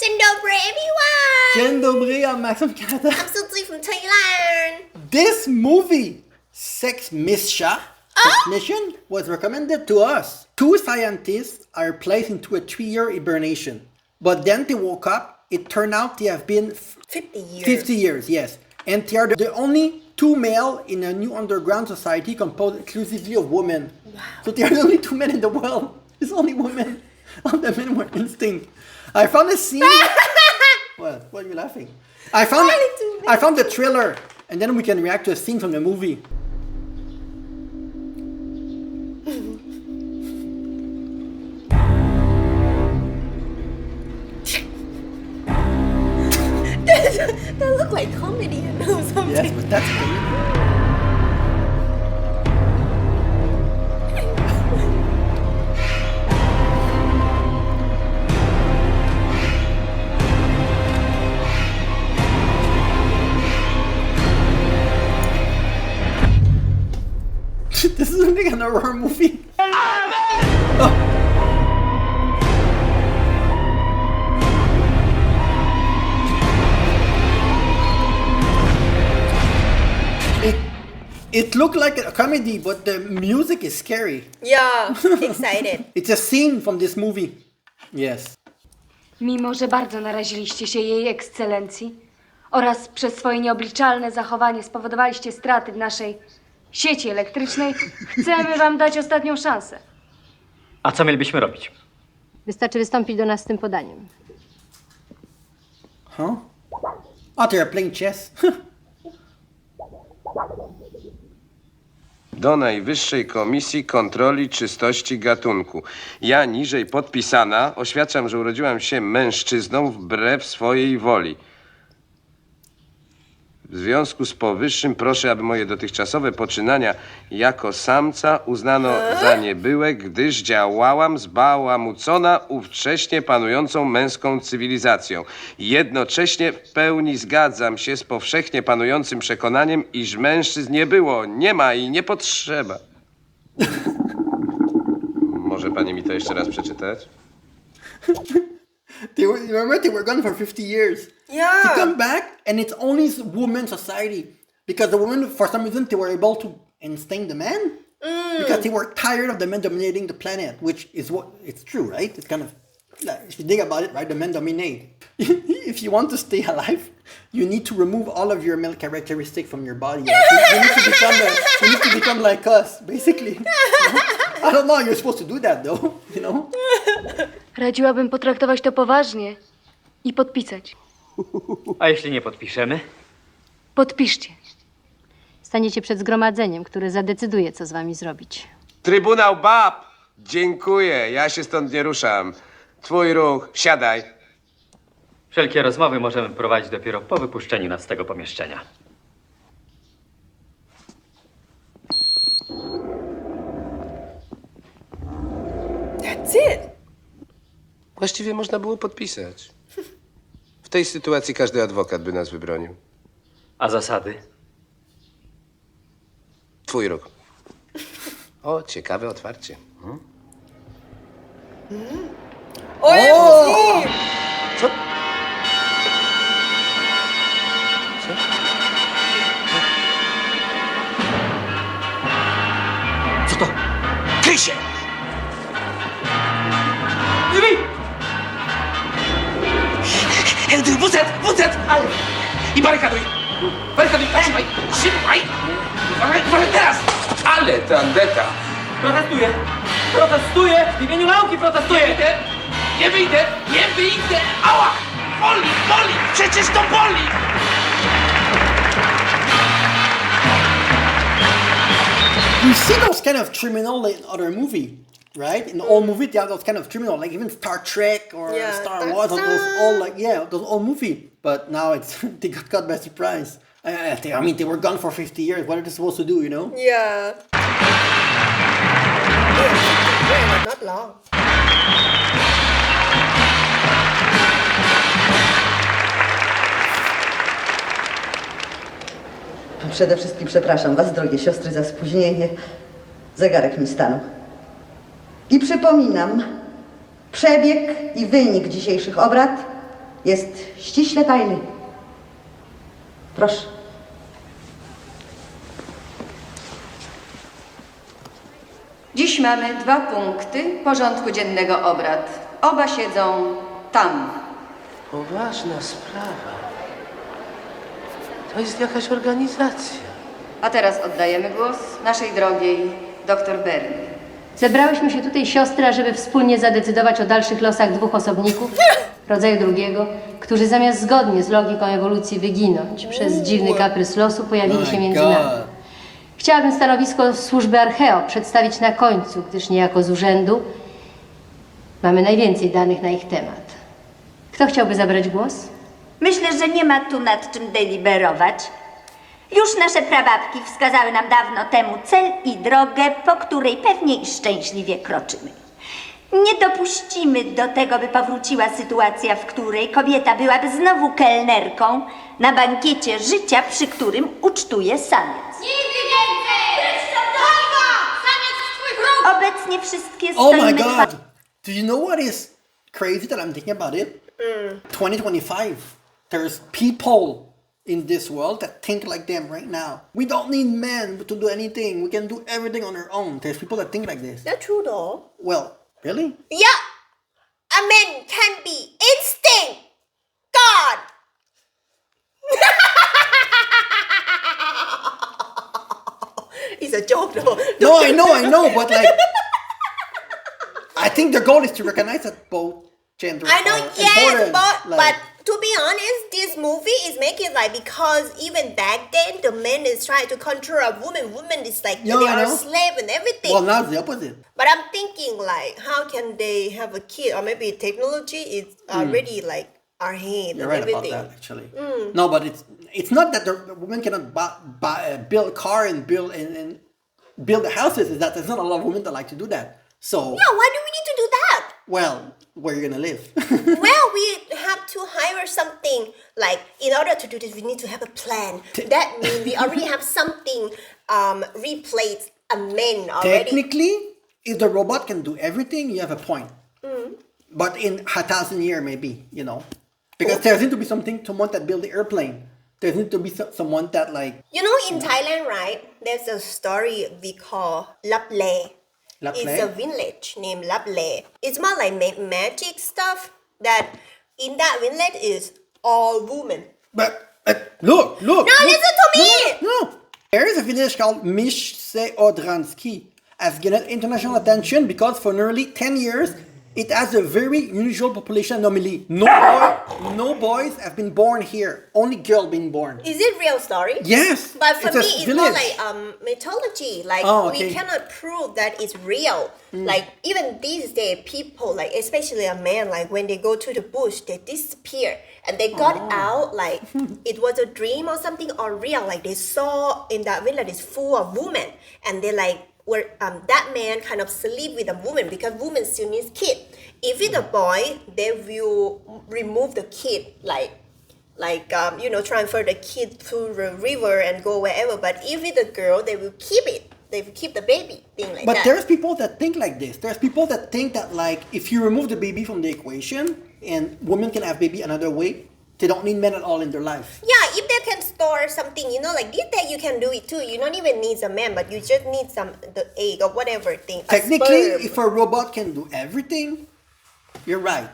Dzień dobry, everyone! Dzień dobry, I'm Max from Canada. I'm Suzy from Thailand. This movie, Sex Mission, was recommended to us. Two scientists are placed into a 3-year hibernation. But then they woke up, it turned out they have been 50 years. 50 years, yes. And they are the only two male in a new underground society composed exclusively of women. Wow. So they are the only two men in the world. It's only women. All the men were instinct. I found a scene. What are you laughing? I found the trailer, and then we can react to a scene from the movie. That look like comedian or something. Yes, but that's great. This is like an horror movie. Oh. It looked like a comedy, but the music is scary. Yeah, excited. It's a scene from this movie. Yes. Mimo że bardzo naraziliście się jej ekscelencji oraz przez swoje nieobliczalne zachowanie spowodowaliście straty w naszej sieci elektrycznej, chcemy wam dać ostatnią szansę. A co mielibyśmy robić? Wystarczy wystąpić do nas z tym podaniem. Huh? Oh, they're playing chess. Do Najwyższej Komisji Kontroli Czystości Gatunku. Ja, niżej podpisana, oświadczam, że urodziłam się mężczyzną wbrew swojej woli. W związku z powyższym proszę, aby moje dotychczasowe poczynania jako samca uznano za niebyłe, gdyż działałam zbałamucona ówcześnie panującą męską cywilizacją. Jednocześnie w pełni zgadzam się z powszechnie panującym przekonaniem, iż mężczyzn nie było, nie ma i nie potrzeba. Może pani mi to jeszcze raz przeczytać? Remember, they were gone for 50 years. Yeah. To come back, and it's only women's society. Because the women, for some reason, they were able to instinct the men. Because they were tired of the men dominating the planet, which is what, it's true, right? It's kind of, like, if you think about it, right, the men dominate. If you want to stay alive, you need to remove all of your male characteristics from your body. Like, you need to become like us, basically. I don't know, you're supposed to do that, though, you know? Radziłabym potraktować to poważnie i podpisać. A jeśli nie podpiszemy? Podpiszcie. Staniecie przed zgromadzeniem, które zadecyduje, co z wami zrobić. Trybunał Bab! Dziękuję, ja się stąd nie ruszam. Twój ruch, siadaj. Wszelkie rozmowy możemy prowadzić dopiero po wypuszczeniu nas z tego pomieszczenia. That's it. Właściwie można było podpisać. W tej sytuacji każdy adwokat by nas wybronił. A zasady? Twój ruch. O, ciekawe otwarcie. OMG! Co? Co to? Kryj się! Jimmy! WZ! Ale... I barykaduj! Barykaduj, trzymaj! Trzymaj! Uważaj teraz! Ale tandeta! Protestuję! Protestuję! W imieniu nauki protestuję! Nie wyjdę! Nie wyjdę! Ała! Boli! Boli! Przecież to boli! You see those kind of criminal in other movie, right? In the old movie, they have those kind of criminal, like even Star Trek or Yeah, Star Star Wars, those Trek. old, like, yeah, those old movie. But now it's, they got caught by surprise. I mean, they were gone for 50 years. What are they supposed to do, you know? Yeah. Yeah, not long. Przede wszystkim przepraszam was, drogie siostry, za spóźnienie. Zegarek mi stanął. I przypominam, przebieg i wynik dzisiejszych obrad jest ściśle tajny. Proszę. Dziś mamy 2 punkty porządku dziennego obrad. Oba siedzą tam. Poważna sprawa. To jest jakaś organizacja. A teraz oddajemy głos naszej drogiej dr Bernie. Zebrałyśmy się tutaj, siostry, żeby wspólnie zadecydować o dalszych losach 2 osobników, rodzaju drugiego, którzy zamiast zgodnie z logiką ewolucji wyginąć przez dziwny kaprys losu, pojawili się między nami. Chciałabym stanowisko służby Archeo przedstawić na końcu, gdyż niejako z urzędu mamy najwięcej danych na ich temat. Kto chciałby zabrać głos? Myślę, że nie ma tu nad czym deliberować. Już nasze prababki wskazały nam dawno temu cel i drogę, po której pewnie i szczęśliwie kroczymy. Nie dopuścimy do tego, by powróciła sytuacja, w której kobieta byłaby znowu kelnerką na bankiecie życia, przy którym ucztuje samiec. Nigdy więcej! Samiec w twój wróg! Obecnie wszystkie Oh my stoimy... god! Do you know what is crazy that I'm thinking about it? 2025. There's people in this world that think like them right now. We don't need men to do anything. We can do everything on our own. There's people that think like this. That's true though. Well, really? Yeah! A man can be instinct! God! It's a joke though. No, I know, but like, I think the goal is to recognize that both genders I know, are yes, important. but Like, to be honest, this movie is making like because even back then the man is trying to control a woman. Woman is like Yeah, they I are know. slave and everything. well, now it's the opposite. But I'm thinking like, how can they have a kid? Or maybe technology is already like our hand You're and right about everything. that, actually. No, but it's not that the woman cannot build a car and build build the houses. Is that there's not a lot of women that like to do that. So, Yeah, why do we need to do that? well, where are you gonna live? Well, we have to hire something like in order to do this, we need to have a plan. That means we already have something replace a man already. Technically, if the robot can do everything, you have a point. But in 1,000 years, maybe, you know, because there needs to be someone that build the airplane. There needs to be someone that like You know, in Thailand, right? There's a story we call Laple. It's a village named Laple. It's more like magic stuff. That in that village is all women. But look. No, listen to me! No. There is a village called Mishseodransky has gained international attention because for nearly 10 years, it has a very unusual population anomaly. No boys have been born here. Only girls been born. Is it real story? Yes. But for me, a it's village. more like mythology. Like Okay. we cannot prove that it's real. Like even these days, people like especially a man, like when they go to the bush, they disappear and they got out like it was a dream or something or real. Like they saw in that village is full of women and they like were that man kind of sleep with a woman because women still needs kid. If it's a boy, they will remove the kid transfer the kid to the river and go wherever. But if it's a girl, they will keep it. They will keep the baby, thing like But that. there's people that think like this. There's people that think that like if you remove the baby from the equation and women can have baby another way, they don't need men at all in their life. Yeah, if they can store something, like this day you can do it too. You don't even need a man, but you just need the egg or whatever thing. Technically, sperm. if a robot can do everything, you're right.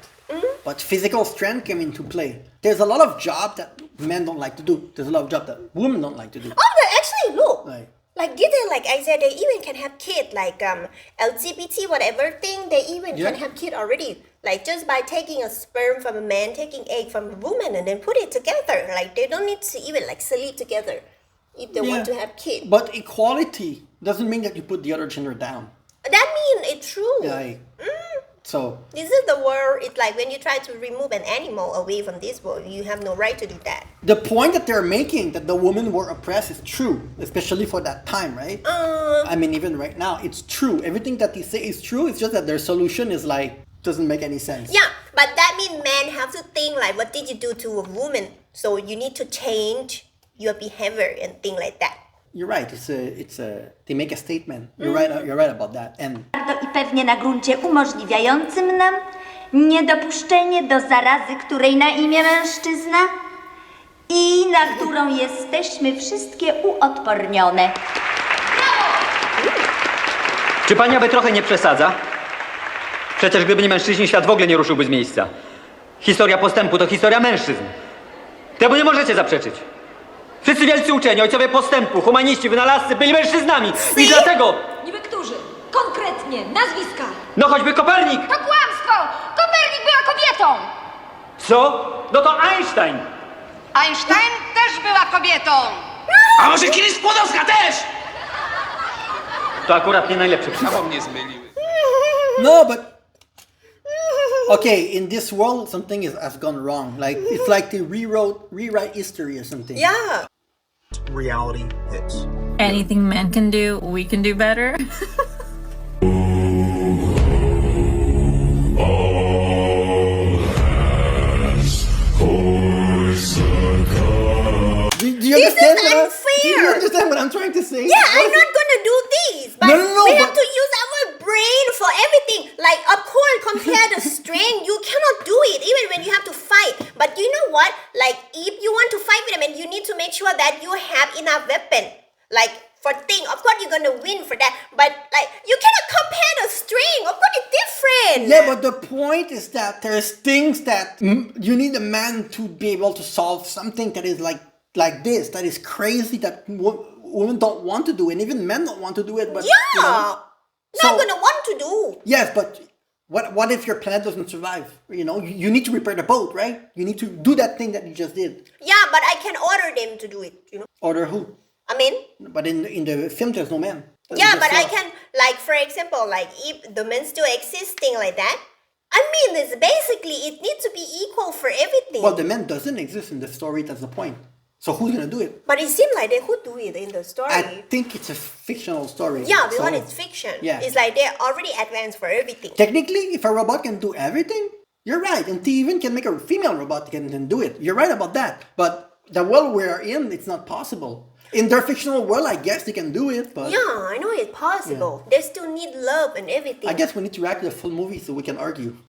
But physical strength came into play. There's a lot of jobs that men don't like to do. There's a lot of jobs that women don't like to do. Oh, but actually, look. Right. Like this day, like I said, they even can have kid, like LGBT whatever thing. They even Yeah. can have kid already. Like just by taking a sperm from a man, taking egg from a woman, and then put it together. Like they don't need to even like sleep together if they want to have kid. But equality doesn't mean that you put the other gender down. That means it's true. Like, so This is the world. It's like when you try to remove an animal away from this world, you have no right to do that. the point that they're making that the women were oppressed is true, especially for that time, right? I mean, even right now, it's true. Everything that they say is true. It's just that their solution is like doesn't make any sense. Yeah, but that means men have to think like, what did you do to a woman? So you need to change your behavior and things like that. You're right. They make a statement. You're right. You're right about that. And I pewnie na gruncie umożliwiającym nam Niedopuszczenie do zarazy, której na imię mężczyzna i na którą jesteśmy wszystkie uodpornione. Czy pani aby trochę nie przesadza? Przecież gdyby nie mężczyźni, świat w ogóle nie ruszyłby z miejsca. Historia postępu to historia mężczyzn. Temu nie możecie zaprzeczyć. Wszyscy wielcy uczeni, ojcowie postępu, humaniści, wynalazcy byli mężczyznami. I dlatego... Niby którzy? Konkretnie, nazwiska. No choćby Kopernik! To kłamstwo! Kopernik była kobietą! Co? No to Einstein! Einstein też była kobietą. A może Curie Skłodowska też? To akurat nie najlepszy przykład. Albo mnie zmyliły. No, but okay, in this world, something has gone wrong. Like it's like they rewrite history or something. Yeah. Reality hits. Anything men can do, we can do better. Do you This understand is what I- unfair. Do you understand what I'm trying to say? Yeah, I'm not gonna do this. But No, we have but- to use our brain for everything. Like, of course, compare the strength. You cannot do it, even when you have to fight. But you know what? Like, if you want to fight with them, and you need to make sure that you have enough weapon. Like, for thing, of course, you're gonna win for that. But, like, you cannot compare the strength. Of course, it's different. Yeah, but the point is that there's things that you need a man to be able to solve something that is like this, that is crazy, that women don't want to do, and even men don't want to do it. But Yeah. you know, Not so- gonna want to do. yes, but what if your planet doesn't survive? You know, you need to repair the boat, right? You need to do that thing that you just did. Yeah, but I can order them to do it, you know. Order who? I mean, But in the film, there's no man. yeah, It's but I just can, like, for example, like, if the men still existing like that, I mean, it's basically, it needs to be equal for everything. Well, the man doesn't exist in the story. That's the point. So who's gonna do it? But it seemed like they could do it in the story. I think it's a fictional story. Yeah, because so- it's fiction. Yeah. It's like they're already advanced for everything. Technically, if a robot can do everything, you're right. And they even can make a female robot can do it. You're right about that. But the world we're in, it's not possible. In their fictional world, I guess they can do it, but Yeah, I know it's possible. They still need love and everything. I guess we need to react to the full movie so we can argue.